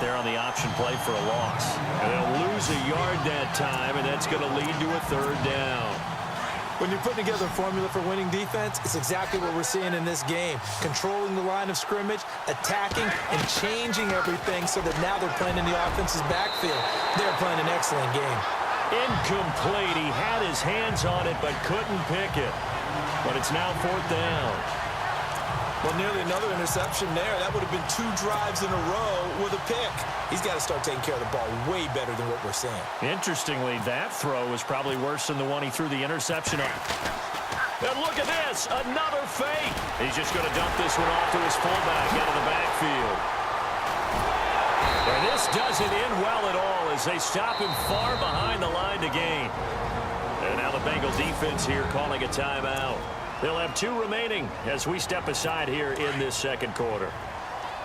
there on the option play for a loss. And they'll lose a yard that time, and that's going to lead to a third down. When you're putting together a formula for winning defense, it's exactly what we're seeing in this game. Controlling the line of scrimmage, attacking, and changing everything so that now they're playing in the offense's backfield. They're playing an excellent game. Incomplete. He had his hands on it but couldn't pick it. But it's now fourth down. Well, nearly another interception there. That would have been 2 drives in a row with a pick. He's got to start taking care of the ball way better than what we're seeing. Interestingly, that throw was probably worse than the one he threw the interception on. And look at this, another fake. He's just going to dump this one off to his fullback out of the backfield. And this doesn't end well at all as they stop him far behind the line to gain. And now the Bengal defense here calling a timeout. They'll have 2 remaining as we step aside here in this second quarter.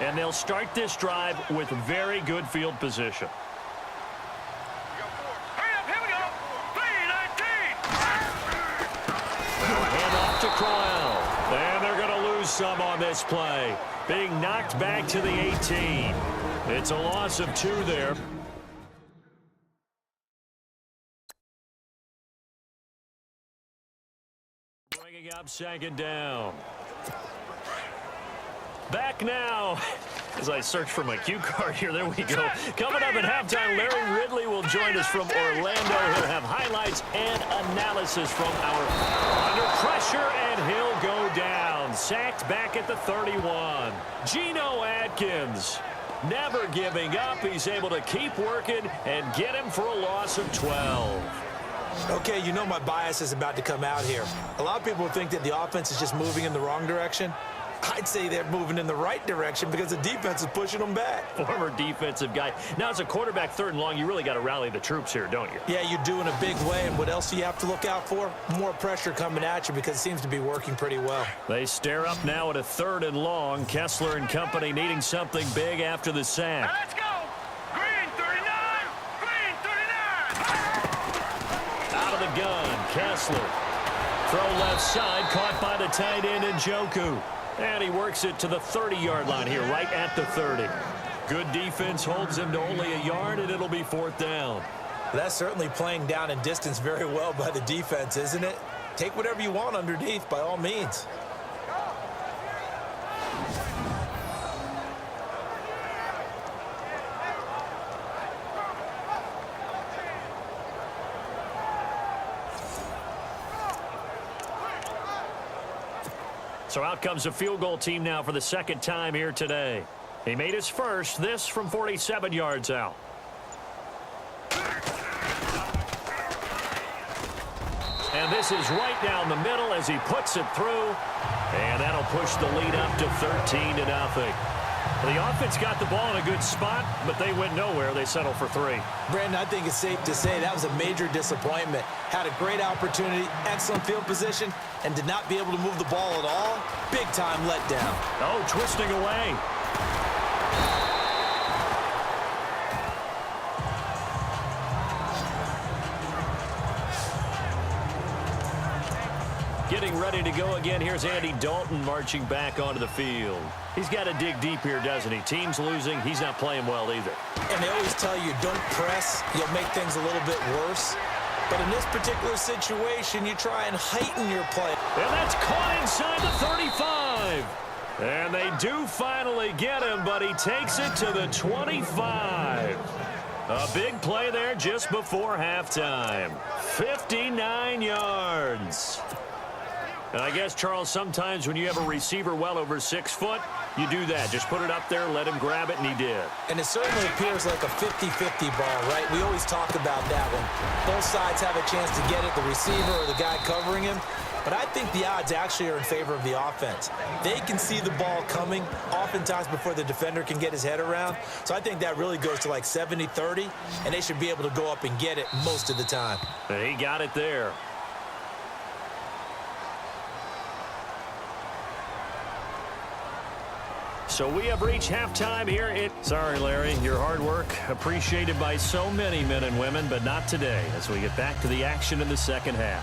And they'll start this drive with very good field position. Hand off to Crowell. And they're going to lose some on this play. Being knocked back to the 18. It's a loss of 2 there. Bringing up second down. Back now. As I search for my cue card here, there we go. Coming up at halftime, Larry Ridley will join us from Orlando. He'll have highlights and analysis from our under pressure, and he'll go down. Sacked back at the 31. Geno Atkins, never giving up. He's able to keep working and get him for a loss of 12. Okay, you know my bias is about to come out here. A lot of people think that the offense is just moving in the wrong direction. I'd say they're moving in the right direction because the defense is pushing them back. Former defensive guy. Now, as a quarterback, 3rd and long, you really got to rally the troops here, don't you? Yeah, you do in a big way. And what else do you have to look out for? More pressure coming at you because it seems to be working pretty well. They stare up now at a 3rd and long. Kessler and company needing something big after the sack. Let's go! Green 39! Green 39! Out of the gun, Kessler. Throw left side, caught by the tight end Njoku. And he works it to the 30-yard line here, right at the 30. Good defense holds him to only a yard, and it'll be 4th down. That's certainly playing down in distance very well by the defense, isn't it? Take whatever you want underneath, by all means. So out comes a field goal team now for the 2nd time here today. He made his first, this from 47 yards out. And this is right down the middle as he puts it through. And that'll push the lead up to 13-0. The offense got the ball in a good spot, but they went nowhere. They settled for 3. Brandon, I think it's safe to say that was a major disappointment. Had a great opportunity, excellent field position, and did not be able to move the ball at all. Big-time letdown. Oh, twisting away. Getting ready to go again. Here's Andy Dalton marching back onto the field. He's got to dig deep here, doesn't he? Team's losing. He's not playing well either. And they always tell you, don't press. You'll make things a little bit worse. But in this particular situation, you try and heighten your play. And that's caught inside the 35. And they do finally get him, but he takes it to the 25. A big play there just before halftime. 59 yards. And I guess, Charles, sometimes when you have a receiver well over 6 foot, you do that. Just put it up there, let him grab it, and he did. And it certainly appears like a 50-50 ball, right? We always talk about that when both sides have a chance to get it, the receiver or the guy covering him. But I think the odds actually are in favor of the offense. They can see the ball coming oftentimes before the defender can get his head around. So I think that really goes to like 70-30, and they should be able to go up and get it most of the time. And he got it there. So we have reached halftime here. Sorry, Larry, your hard work appreciated by so many men and women, but not today as we get back to the action in the second half.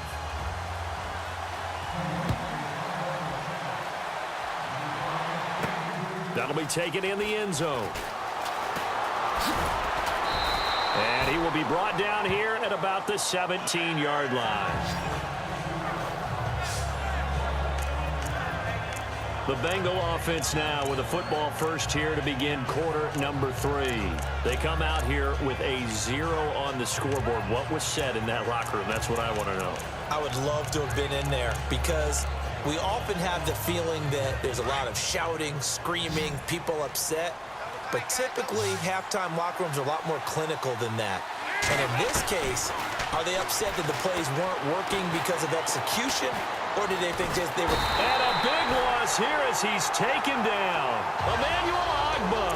That'll be taken in the end zone. will be brought down here at about the 17-yard line. The Bengal offense now with a football first here to begin quarter number 3. They come out here with a 0 on the scoreboard. What was said in that locker room? That's what I want to know. I would love to have been in there because we often have the feeling that there's a lot of shouting, screaming, people upset. But typically, halftime locker rooms are a lot more clinical than that. And in this case, are they upset that the plays weren't working because of execution? Or did they think just they were... And a big loss here as he's taken down. Emmanuel Agba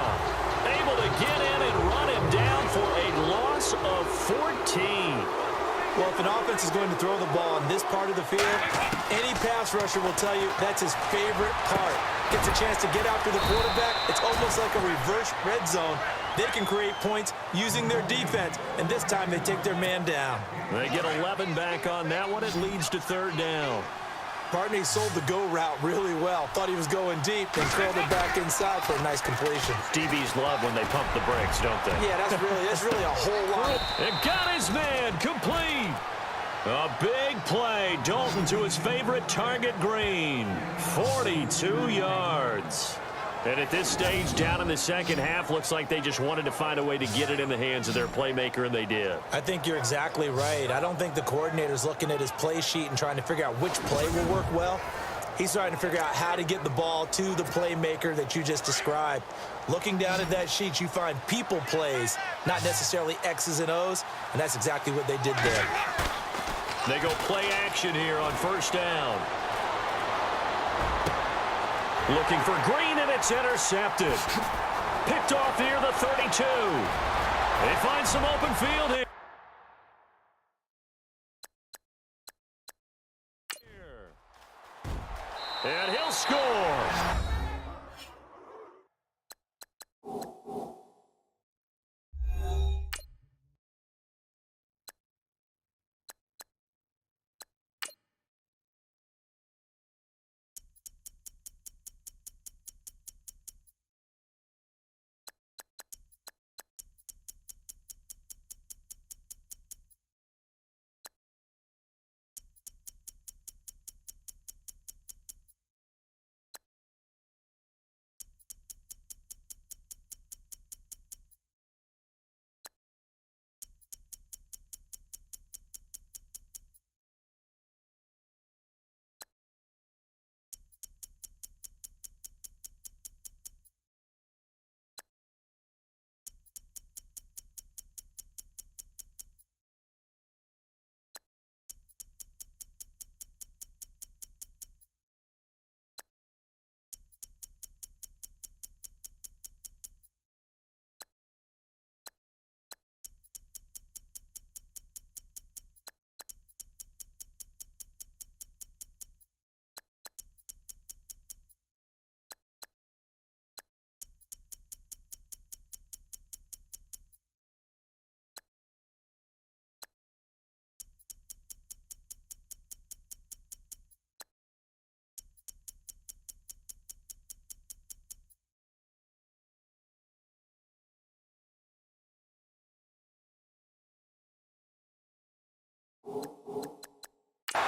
able to get in and run him down for a loss of 14. Well, if an offense is going to throw the ball on this part of the field, any pass rusher will tell you that's his favorite part. Gets a chance to get after the quarterback. It's almost like a reverse red zone. They can create points using their defense, and this time they take their man down. They get 11 back on that one. It leads to third down. Partner sold the go route really well. Thought he was going deep and curled it back inside for a nice completion. DBs love when they pump the brakes, don't they? Yeah, that's really a whole lot. And got his man complete. A big play. Dalton to his favorite target, Green. 42 yards. And at this stage, down in the second half, looks like they just wanted to find a way to get it in the hands of their playmaker, and they did. I think you're exactly right. I don't think the coordinator's looking at his play sheet and trying to figure out which play will work well. He's trying to figure out how to get the ball to the playmaker that you just described. Looking down at that sheet, you find people plays, not necessarily X's and O's, and that's exactly what they did there. They go play action here on first down. Looking for Green, and it's intercepted. Picked off near the 32. They find some open field here. And he'll score.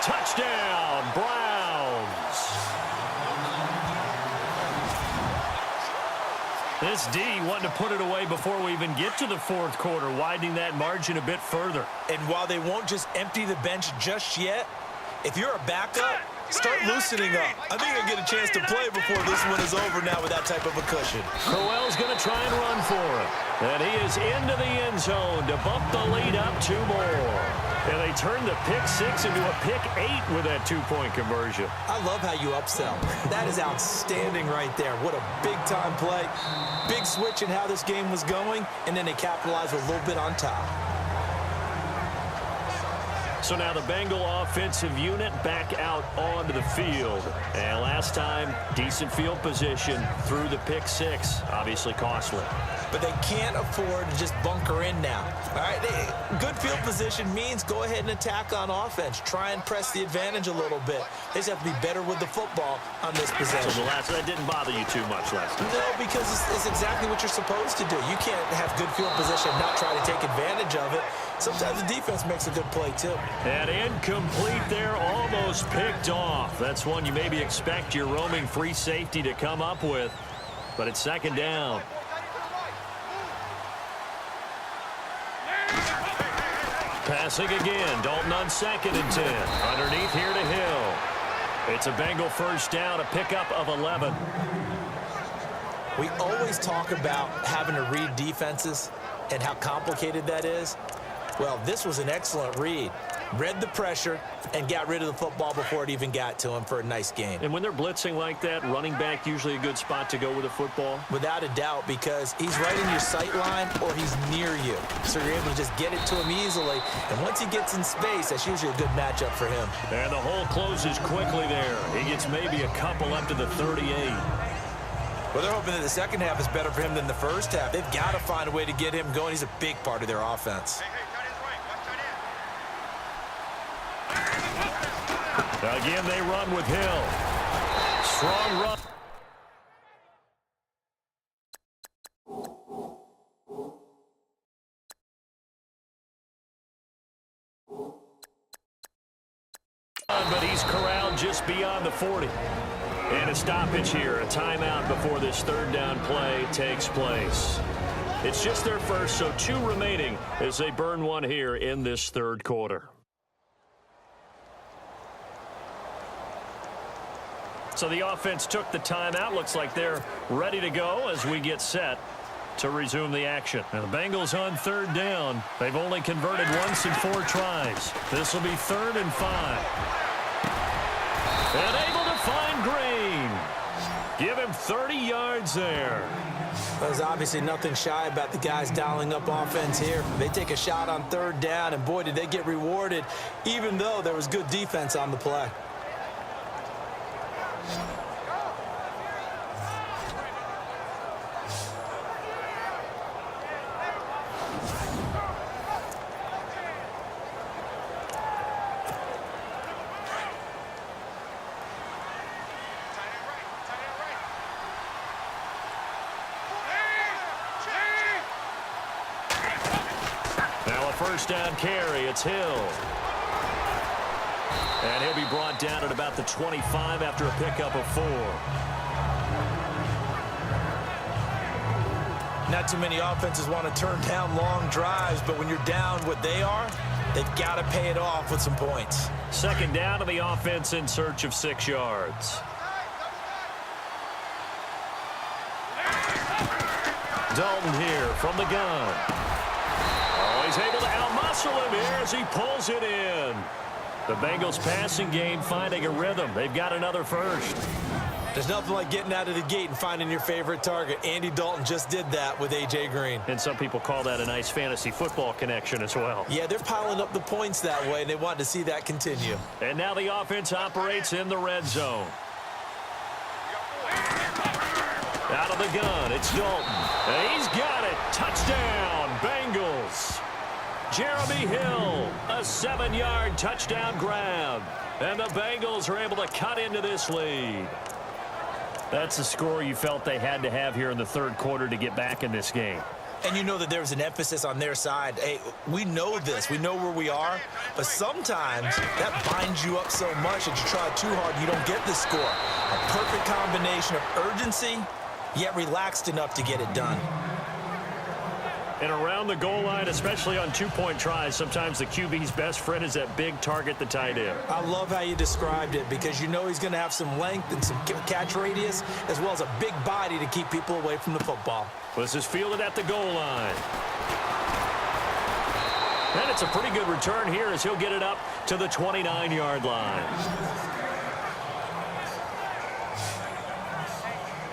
Touchdown, Browns. This D wanting to put it away before we even get to the fourth quarter, widening that margin a bit further. And while they won't just empty the bench just yet, if you're a backup, start loosening up. I think you'll get a chance to play before this one is over now with that type of a cushion. Crowell's going to try and run for it. And he is into the end zone to bump the lead up 2 more. And they turn the pick 6 into a pick 8 with that 2-point conversion. I love how you upsell. That is outstanding right there. What a big-time play. Big switch in how this game was going, and then they capitalized with a little bit on top. So now the Bengal offensive unit back out onto the field. And last time, decent field position through the pick 6. Obviously costly. but they can't afford to just bunker in now. All right, good field position means go ahead and attack on offense. Try and press the advantage a little bit. They just have to be better with the football on this possession. So that didn't bother you too much last time? No, because it's exactly what you're supposed to do. You can't have good field position and not try to take advantage of it. Sometimes the defense makes a good play, too. And incomplete there, almost picked off. That's one you maybe expect your roaming free safety to come up with. But it's second down. Passing again. Dalton on 2nd and 10. Underneath here to Hill. It's a Bengal first down, a pickup of 11. We always talk about having to read defenses and how complicated that is. Well, this was an excellent read. Read the pressure and got rid of the football before it even got to him for a nice gain. And when they're blitzing like that, running back usually a good spot to go with a football? Without a doubt, because he's right in your sight line or he's near you. So you're able to just get it to him easily. And once he gets in space, that's usually a good matchup for him. And the hole closes quickly there. He gets maybe a couple up to the 38. Well, they're hoping that the second half is better for him than the first half. They've got to find a way to get him going. He's a big part of their offense. Again, they run with Hill. Strong run. But he's corralled just beyond the 40. And a stoppage here, a timeout before this third down play takes place. It's just their first, so 2 remaining as they burn one here in this third quarter. So the offense took the timeout. Looks like they're ready to go as we get set to resume the action. Now the Bengals on third down. They've only converted once in 4 tries. This will be 3rd and 5. And able to find Green. Give him 30 yards there. There's obviously nothing shy about the guys dialing up offense here. They take a shot on third down, and boy, did they get rewarded, even though there was good defense on the play. First down carry, it's Hill. And he'll be brought down at about the 25 after a pickup of 4. Not too many offenses want to turn down long drives, but when you're down what they are, they've got to pay it off with some points. Second down to the offense in search of 6 yards. Dalton here from the gun. He's able to out-muscle him here as he pulls it in. The Bengals passing game finding a rhythm. They've got another first. There's nothing like getting out of the gate and finding your favorite target. Andy Dalton just did that with A.J. Green. And some people call that a nice fantasy football connection as well. Yeah, they're piling up the points that way, and they want to see that continue. And now the offense operates in the red zone. Out of the gun, it's Dalton. And he's got it. Touchdown, Bengals. Jeremy Hill, a 7-yard touchdown grab. And the Bengals are able to cut into this lead. That's the score you felt they had to have here in the third quarter to get back in this game. And you know that there's an emphasis on their side. Hey, we know this. We know where we are. But sometimes that binds you up so much that you try too hard and you don't get the score. A perfect combination of urgency, yet relaxed enough to get it done. And around the goal line, especially on 2-point tries, sometimes the QB's best friend is that big target, the tight end. I love how you described it because you know he's going to have some length and some catch radius as well as a big body to keep people away from the football. This is fielded at the goal line. And it's a pretty good return here as he'll get it up to the 29-yard line.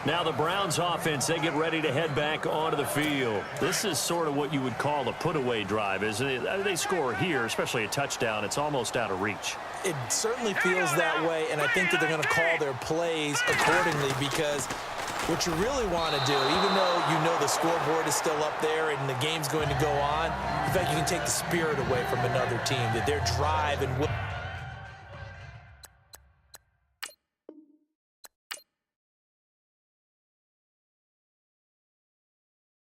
Now the Browns offense, they get ready to head back onto the field. This is sort of what you would call a put-away drive, isn't it? They score here, especially a touchdown. It's almost out of reach. It certainly feels that way, and I think that they're going to call their plays accordingly because What you really want to do, even though you know the scoreboard is still up there and the game's going to go on, in fact, you can take the spirit away from another team, that their drive and